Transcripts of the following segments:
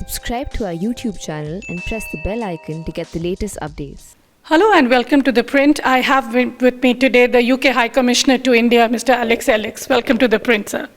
Subscribe to our YouTube channel and press the bell icon to get the latest updates. Hello and welcome to ThePrint. I have with me today the UK High Commissioner to India, Mr. Alex Ellis. Welcome to ThePrint, sir.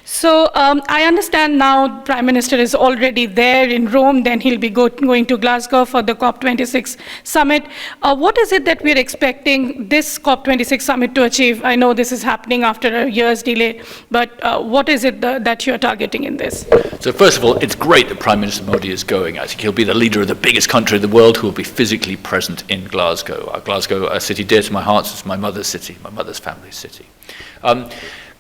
So I understand now Prime Minister is already there in Rome, then he'll be going to Glasgow for the COP26 Summit. What is it that we're expecting this COP26 Summit to achieve? I know this is happening after a year's delay, but what is it that you're targeting in this? So first of all, it's great that Prime Minister Modi is going. I think he'll be the leader of the biggest country in the world who will be physically present in Glasgow. Glasgow, a city dear to my heart, is my mother's city, my mother's family's city.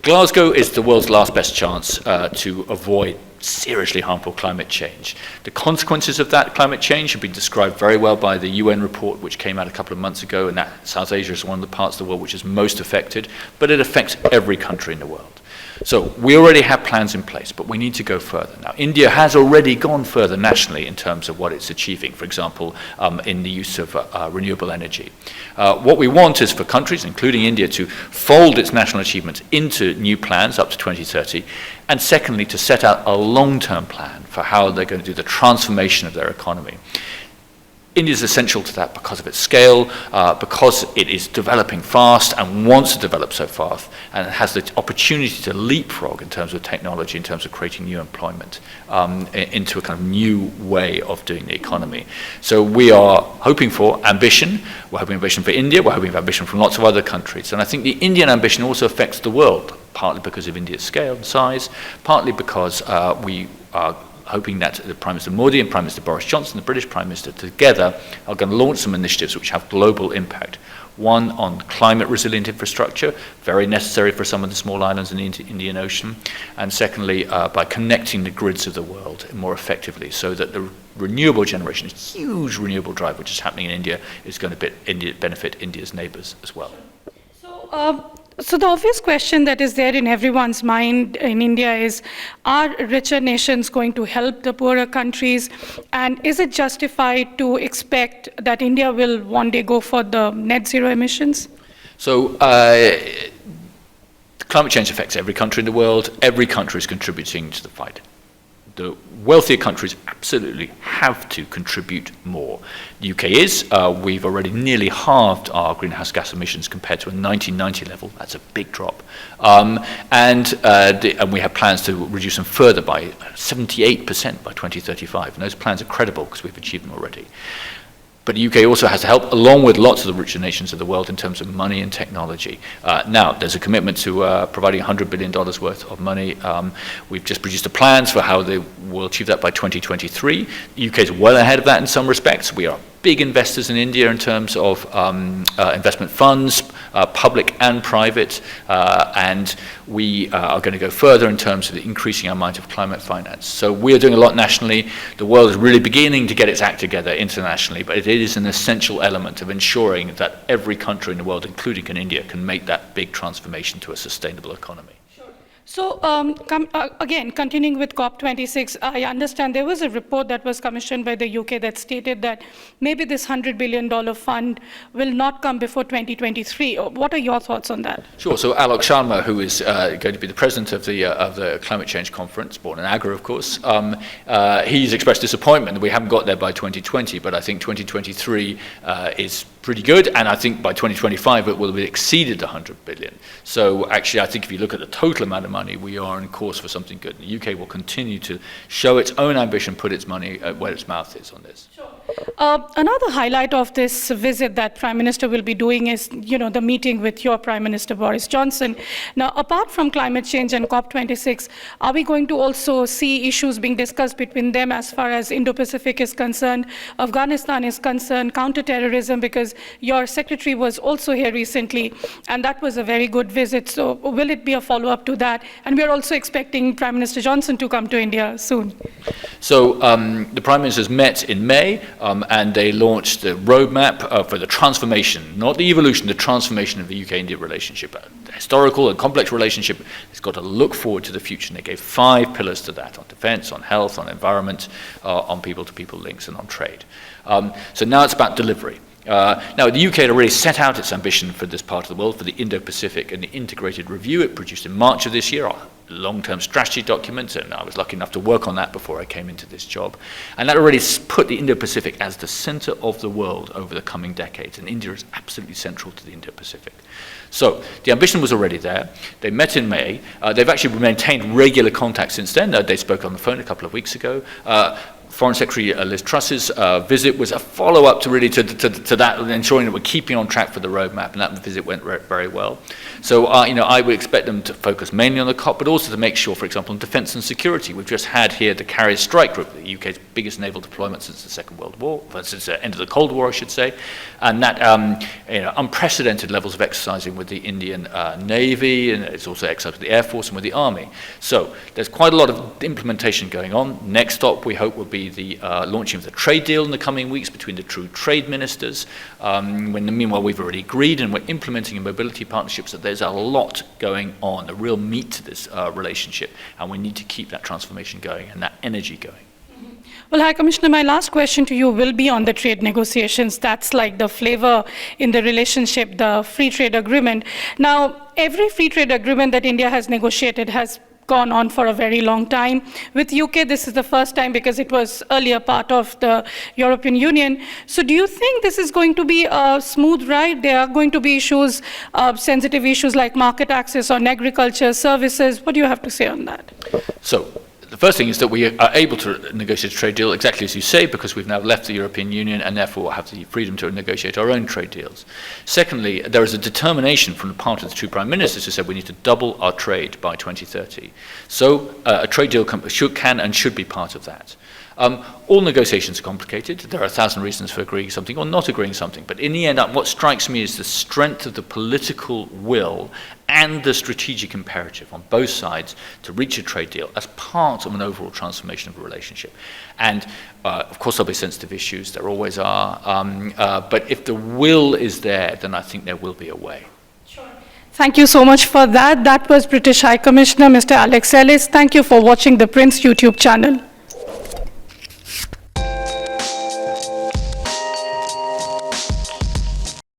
Glasgow is the world's last best chance to avoid seriously harmful climate change. The consequences of that climate change have been described very well by the UN report, which came out a couple of months ago, and that South Asia is one of the parts of the world which is most affected, but it affects every country in the world. So we already have plans in place, but we need to go further. Now, India has already gone further nationally in terms of what it's achieving, for example, in the use of renewable energy. What we want is for countries, including India, to fold its national achievements into new plans up to 2030, and secondly, to set out a long-term plan for how they're going to do the transformation of their economy. India is essential to that because of its scale, because it is developing fast and wants to develop so fast, and it has the opportunity to leapfrog in terms of technology, in terms of creating new employment, into a kind of new way of doing the economy. So we are hoping for ambition. We're hoping ambition for India. We're hoping for ambition from lots of other countries. And I think the Indian ambition also affects the world, partly because of India's scale and size, partly because we are hoping that the Prime Minister Modi and Prime Minister Boris Johnson, the British Prime Minister, together are going to launch some initiatives which have global impact. One on climate-resilient infrastructure, very necessary for some of the small islands in the Indian Ocean, and secondly, by connecting the grids of the world more effectively so that the renewable generation, a huge renewable drive which is happening in India, is going to benefit India's neighbours as well. So the obvious question that is there in everyone's mind in India is, are richer nations going to help the poorer countries? And is it justified to expect that India will one day go for the net zero emissions? So climate change affects every country in the world. Every country is contributing to the fight. The wealthier countries absolutely have to contribute more. The UK is. We've already nearly halved our greenhouse gas emissions compared to a 1990 level. That's a big drop. And we have plans to reduce them further by 78% by 2035. And those plans are credible because we've achieved them already. But the UK also has to help, along with lots of the richer nations of the world, in terms of money and technology. Now, there's a commitment to providing $100 billion worth of money. We've just produced the plans for how they will achieve that by 2023. The UK is well ahead of that in some respects. We are big investors in India in terms of investment funds, public and private, and we are going to go further in terms of increasing our amount of climate finance. So we are doing a lot nationally. The world is really beginning to get its act together internationally, but it is an essential element of ensuring that every country in the world, including in India, can make that big transformation to a sustainable economy. So again, continuing with COP26, I understand there was a report that was commissioned by the UK that stated that maybe this $100 billion fund will not come before 2023. What are your thoughts on that? Sure. So Alok Sharma, who is going to be the president of the Climate Change Conference, born in Agra, of course, he's expressed disappointment that we haven't got there by 2020, but I think 2023 is pretty good, and I think by 2025 it will have exceeded 100 billion. So actually, I think if you look at the total amount of money, we are on course for something good. The UK will continue to show its own ambition, put its money where its mouth is on this. Sure. Another highlight of this visit that Prime Minister will be doing is, the meeting with your Prime Minister Boris Johnson. Now, apart from climate change and COP26, are we going to also see issues being discussed between them as far as Indo-Pacific is concerned, Afghanistan is concerned, counter-terrorism, because your secretary was also here recently, and that was a very good visit. So will it be a follow-up to that? And we are also expecting Prime Minister Johnson to come to India soon. So the Prime Ministers met in May, and they launched the roadmap for the transformation, not the evolution, the transformation of the UK-India relationship. A historical and complex relationship has got to look forward to the future, and they gave 5 pillars to that: on defence, on health, on environment, on people-to-people links, and on trade. So now it's about delivery. Now, the UK had already set out its ambition for this part of the world, for the Indo-Pacific, and the integrated review it produced in March of this year, our long-term strategy document, and I was lucky enough to work on that before I came into this job. And that already put the Indo-Pacific as the center of the world over the coming decades, and India is absolutely central to the Indo-Pacific. So the ambition was already there. They met in May. They've actually maintained regular contact since then. They spoke on the phone a couple of weeks ago. Foreign Secretary Liz Truss's visit was a follow-up to really to that, ensuring that we're keeping on track for the roadmap, and that visit went very well. So, I would expect them to focus mainly on the COP, but also to make sure, for example, on defence and security. We've just had here the Carrier Strike Group, the UK's biggest naval deployment since the Second World War, since the end of the Cold War, I should say, and that unprecedented levels of exercising with the Indian Navy, and it's also exercised with the Air Force and with the Army. So there's quite a lot of implementation going on. Next stop, we hope, will be the launching of the trade deal in the coming weeks between the true trade ministers. Meanwhile, we've already agreed and we're implementing in mobility partnerships that there's a lot going on, a real meat to this relationship, and we need to keep that transformation going and that energy going. Well, High Commissioner, my last question to you will be on the trade negotiations. That's like the flavor in the relationship, the free trade agreement. Now, every free trade agreement that India has negotiated has gone on for a very long time. With UK, this is the first time because it was earlier part of the European Union. So do you think this is going to be a smooth ride? There are going to be issues, sensitive issues like market access on agriculture, services. What do you have to say on that? So, the first thing is that we are able to negotiate a trade deal exactly as you say, because we've now left the European Union and therefore have the freedom to negotiate our own trade deals. Secondly, there is a determination from the part of the two prime ministers who said we need to double our trade by 2030. So a trade deal can and should be part of that. All negotiations are complicated. There are 1,000 reasons for agreeing something or not agreeing something. But in the end, what strikes me is the strength of the political will and the strategic imperative on both sides to reach a trade deal as part of an overall transformation of a relationship. And of course, there'll be sensitive issues. There always are. But if the will is there, then I think there will be a way. Sure. Thank you so much for that. That was British High Commissioner, Mr. Alex Ellis. Thank you for watching the Print's YouTube channel.